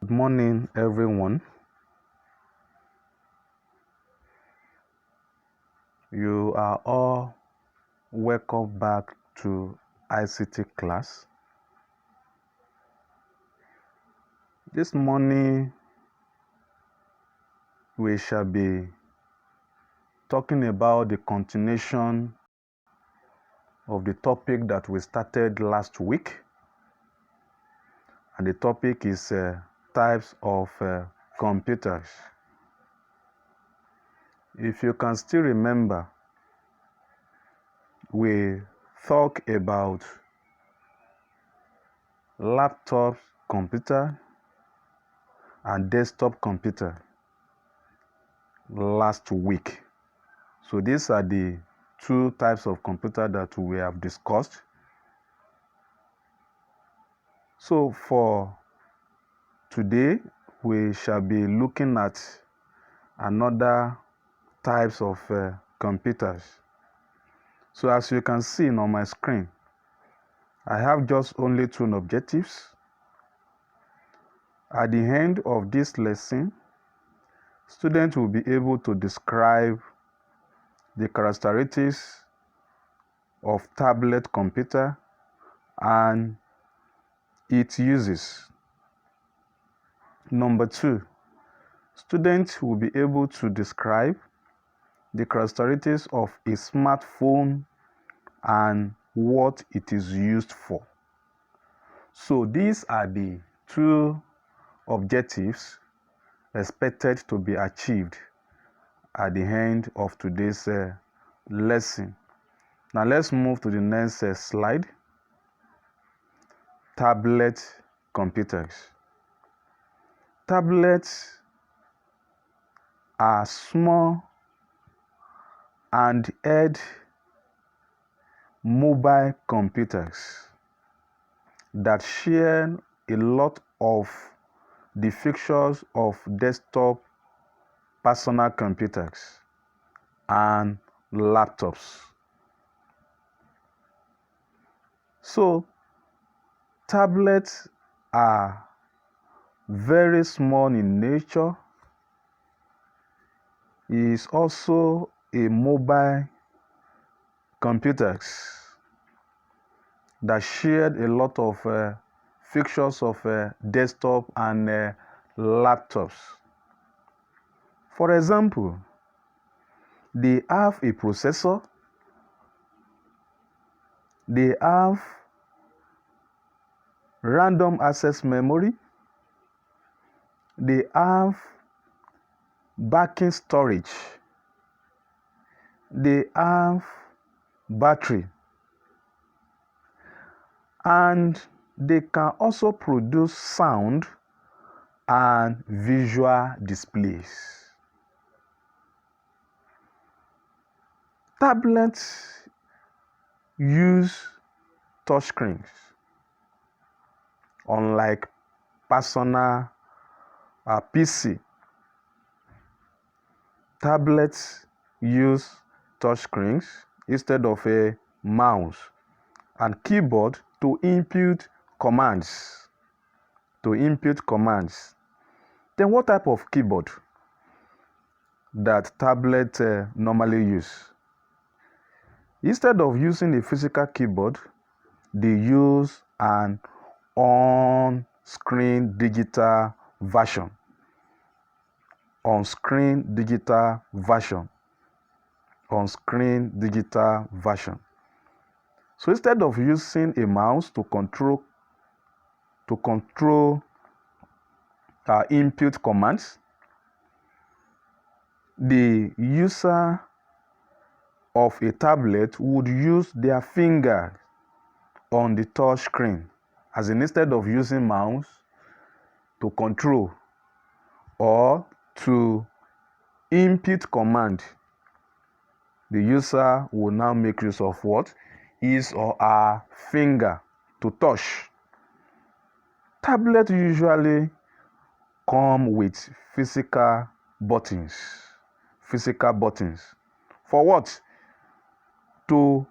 Good morning, everyone. You are all welcome back to ICT class. This morning, we shall be talking about the continuation of the topic that we started last week. And the topic is types of computers. If you can still remember, we talk about laptop computer and desktop computer last week. So these are the two types of computer that we have discussed. So for today, we shall be looking at another types of computers. So as you can see on my screen, I have just only two objectives. At the end of this lesson, students will be able to describe the characteristics of tablet computer and its uses. Number two, students will be able to describe the characteristics of a smartphone and what it is used for. So these are the two objectives expected to be achieved at the end of today's lesson. Now let's move to the next slide. Tablet computers. Tablets are small handheld mobile computers that share a lot of the features of desktop personal computers and laptops. So tablets are very small in nature. It is also a mobile computers that shared a lot of features of desktop and laptops. For example, they have a processor, they have random access memory, they have backing storage, they have battery, and they can also produce sound and visual displays. Tablets use touchscreens, unlike personal PC. Tablets use touchscreens instead of a mouse and keyboard to input commands. Then what type of keyboard that tablet normally use? Instead of using a physical keyboard, they use an on-screen digital version. On-screen digital version. So instead of using a mouse to control input commands, the user of a tablet would use their finger on the touch screen, as in instead of using mouse to control or to input command, the user will now make use of what? His or her finger to touch. Tablets usually come with physical buttons. For what? To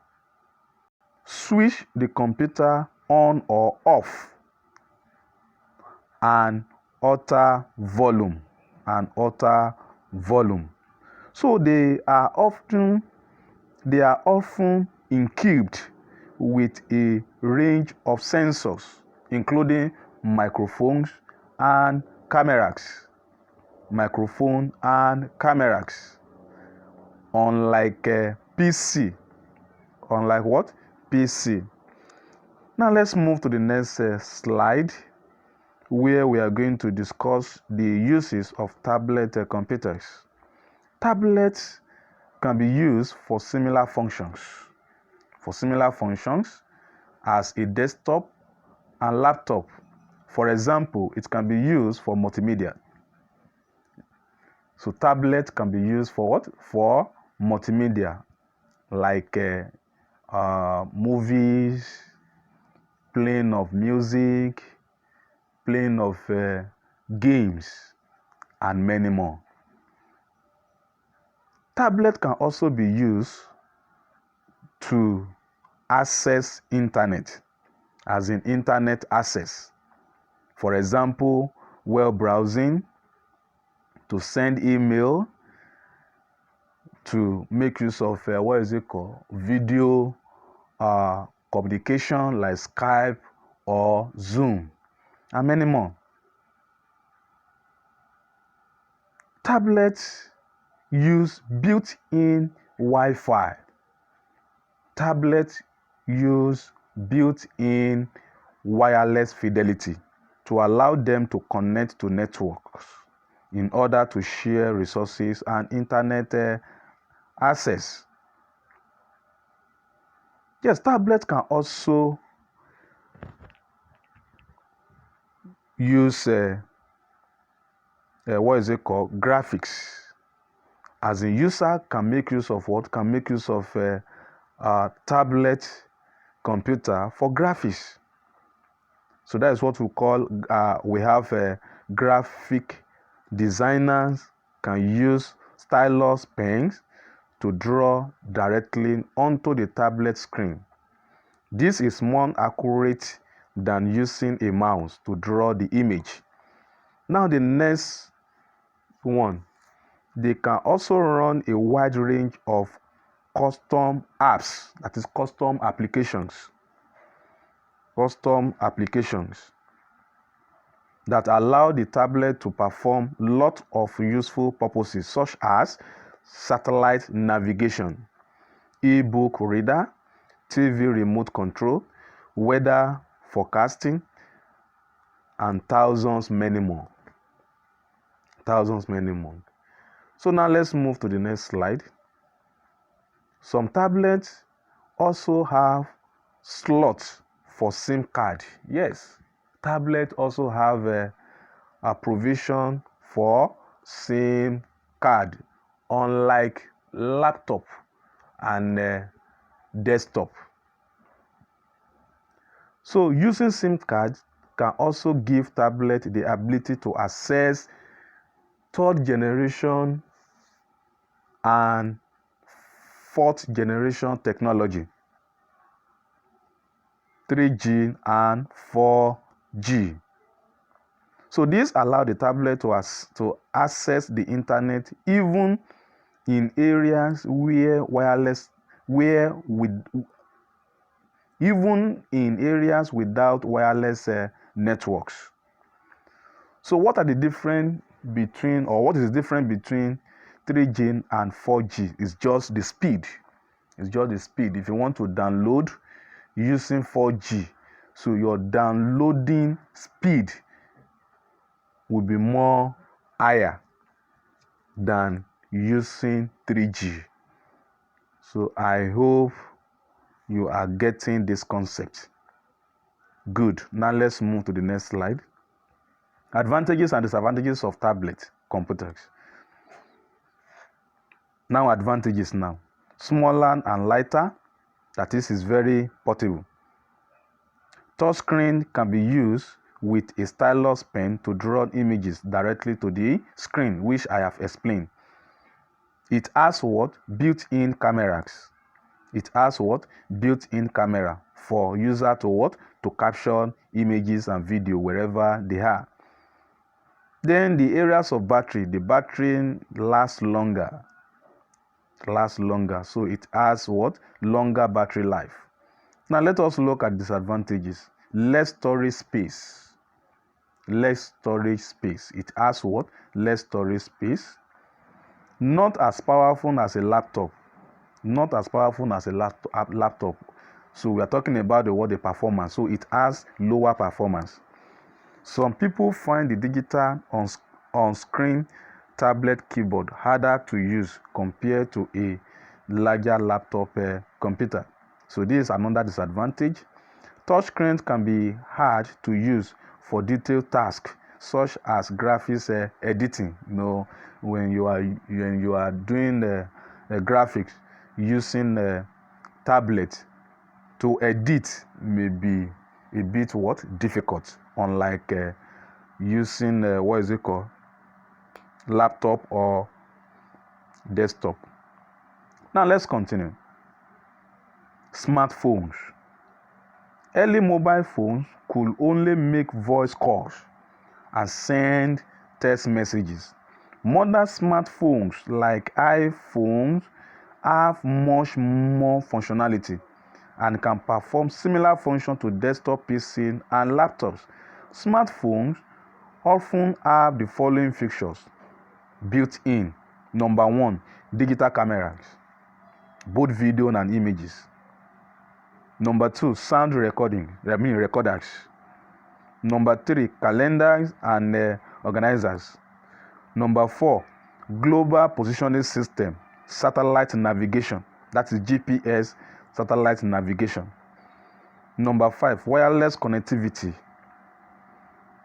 switch the computer on or off, and alter volume and alter volume. So they are often equipped with a range of sensors, including microphones and cameras. Unlike PC. Unlike what? PC. Now let's move to the next slide, where we are going to discuss the uses of tablet computers. Tablets can be used for similar functions. As a desktop and laptop. For example, it can be used for multimedia. So tablet can be used for what? For multimedia, like movies, playing of music, playing of games, and many more. Tablet can also be used to access internet, as in internet access. For example, web browsing, to send email, to make use of video communication like Skype or Zoom, and many more. Tablets use built-in Wi-Fi. Tablets use built-in wireless fidelity to allow them to connect to networks in order to share resources and internet access. Yes, tablets can also use graphics. As a user can make use of what? Can make use of tablet computer for graphics. So that is what we call, we have graphic designers can use stylus pens to draw directly onto the tablet screen. This is more accurate than using a mouse to draw the image. Now the next one, they can also run a wide range of custom apps, that is custom applications that allow the tablet to perform lot of useful purposes, such as satellite navigation, e-book reader, TV remote control, weather forecasting, and thousands many more. So now let's move to the next slide. Some tablets also have slots for SIM card. Yes, tablets also have a provision for SIM card, unlike laptop and desktop. So using SIM cards can also give tablet the ability to access third generation and fourth generation technology, 3G and 4G. So this allows the tablet to access the internet even in areas without wireless networks. So what is the difference between 3G and 4G? It's just the speed. If you want to download using 4G, so your downloading speed will be more higher than using 3G. So I hope you are getting this concept. Good. Now let's move to the next slide. Advantages and disadvantages of tablet computers. Now advantages now. Smaller and lighter, that is very portable. Touchscreen can be used with a stylus pen to draw images directly to the screen, which I have explained. It has what? Built-in cameras. Built-in camera for user to what? To capture images and video wherever they are. Then the areas of battery, the battery lasts longer. So it has what? Longer battery life. Now let us look at disadvantages. Less storage space. It has what? Less storage space. Not as powerful as a laptop. So we are talking about the performance. So it has lower performance. Some people find the digital on-screen tablet keyboard harder to use compared to a larger laptop computer. So this is another disadvantage. Touchscreens can be hard to use for detailed tasks such as graphics editing. When you are doing graphics using tablet to edit may be a bit difficult, unlike using laptop or desktop. Now let's continue. Smartphones. Early mobile phones could only make voice calls and send text messages. Modern smartphones like iPhones have much more functionality and can perform similar functions to desktop PC and laptops. Smartphones often have the following features built in. Number 1, digital cameras, both video and images. Number 2, sound recorders. Number 3, calendars and organizers. Number 4, global positioning system, satellite navigation, that is GPS satellite navigation. Number 5, wireless connectivity.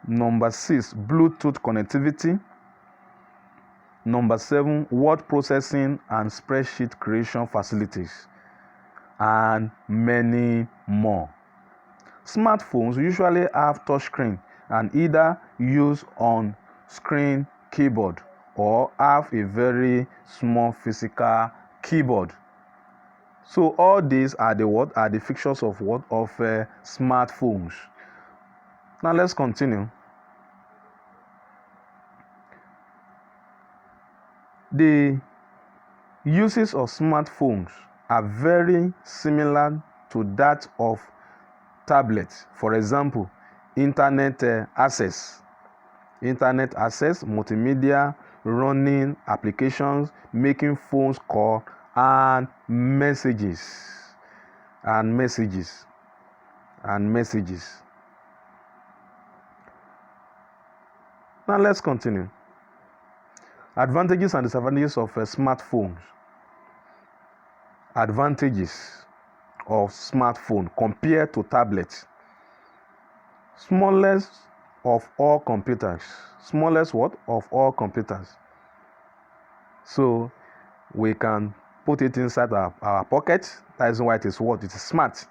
Number 6, Bluetooth connectivity. Number 7, word processing and spreadsheet creation facilities, and many more. Smartphones usually have touchscreen and either use on-screen keyboard or have a very small physical keyboard. So all these are the features of smartphones. Now let's continue. The uses of smartphones are very similar to that of tablets. For example, internet access, multimedia, running applications, making phone calls, and messages. Now let's continue. Advantages and disadvantages of smartphones. Advantages of smartphone compared to tablets. Smallest of all computers. So we can put it inside our pocket. That is why it is smart.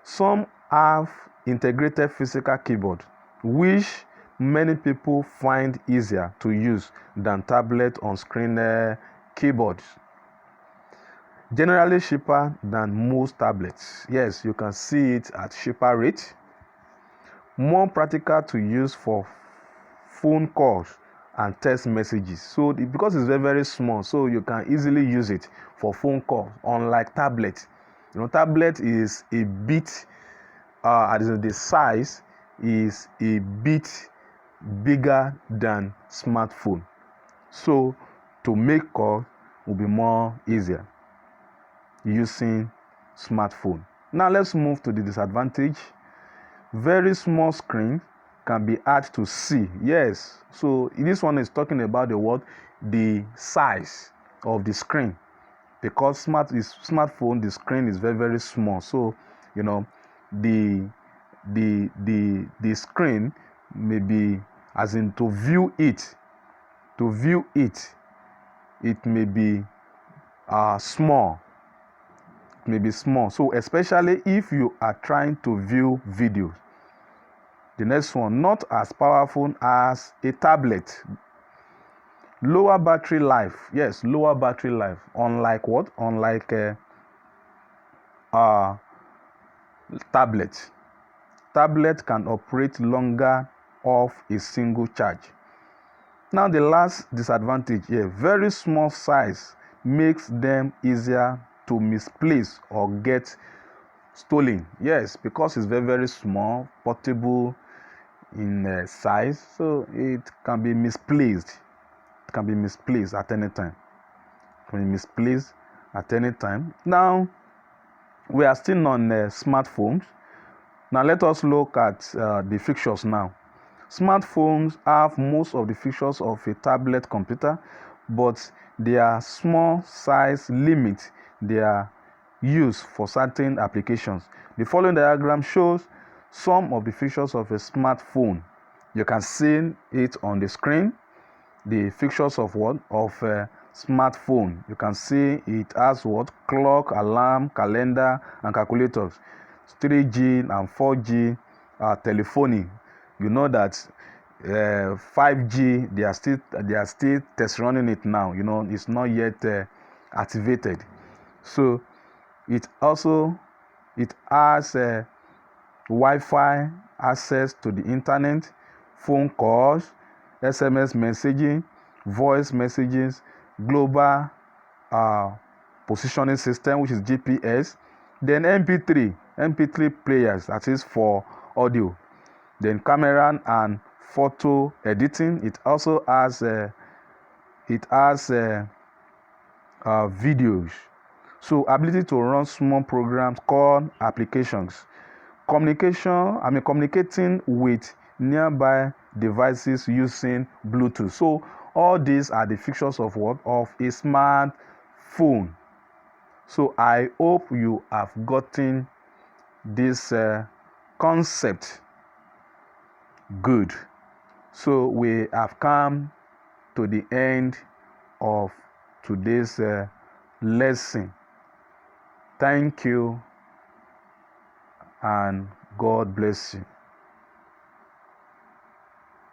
Some have integrated physical keyboard, which many people find easier to use than tablet on-screen keyboards. Generally cheaper than most tablets. Yes, you can see it at cheaper rate. More practical to use for phone calls and text messages. So because it's very, very small, so you can easily use it for phone calls, unlike tablet. Tablet is a bit, the size is a bit bigger than smartphone. So to make calls will be more easier using smartphone. Now let's move to the disadvantage. Very small screen can be hard to see. Yes, so this one is talking about the size of the screen, because smartphone, the screen is very, very small. So the screen may be, as in to view it may be small. So especially if you are trying to view videos. The next one, not as powerful as a tablet. Lower battery life. Yes, lower battery life. Unlike tablet. Tablet can operate longer off a single charge. Now the last disadvantage here, very small size makes them easier to misplace or get stolen. Yes, because it's very, very small, portable in size, so it can be misplaced. It can be misplaced at any time. It can be misplaced at any time. Now, we are still on smartphones. Now, let us look at the features now. Smartphones have most of the features of a tablet computer, but their small size limit their use for certain applications. The following diagram shows some of the features of a smartphone. You can see it on the screen. The features of what? Of a smartphone. You can see it has what? Clock, alarm, calendar, and calculators. 3G and 4G telephony. You know that 5G they are still test running it now. You know, it's not yet activated. So it has Wi-Fi access to the internet, phone calls, SMS messaging, voice messages, global positioning system, which is GPS, then MP3 players, that is for audio, then camera and photo editing. It also has videos. So ability to run small programs called applications. Communicating with nearby devices using Bluetooth. So all these are the features of what? Of a smartphone. So I hope you have gotten this concept good. So we have come to the end of today's lesson. Thank you and God bless you.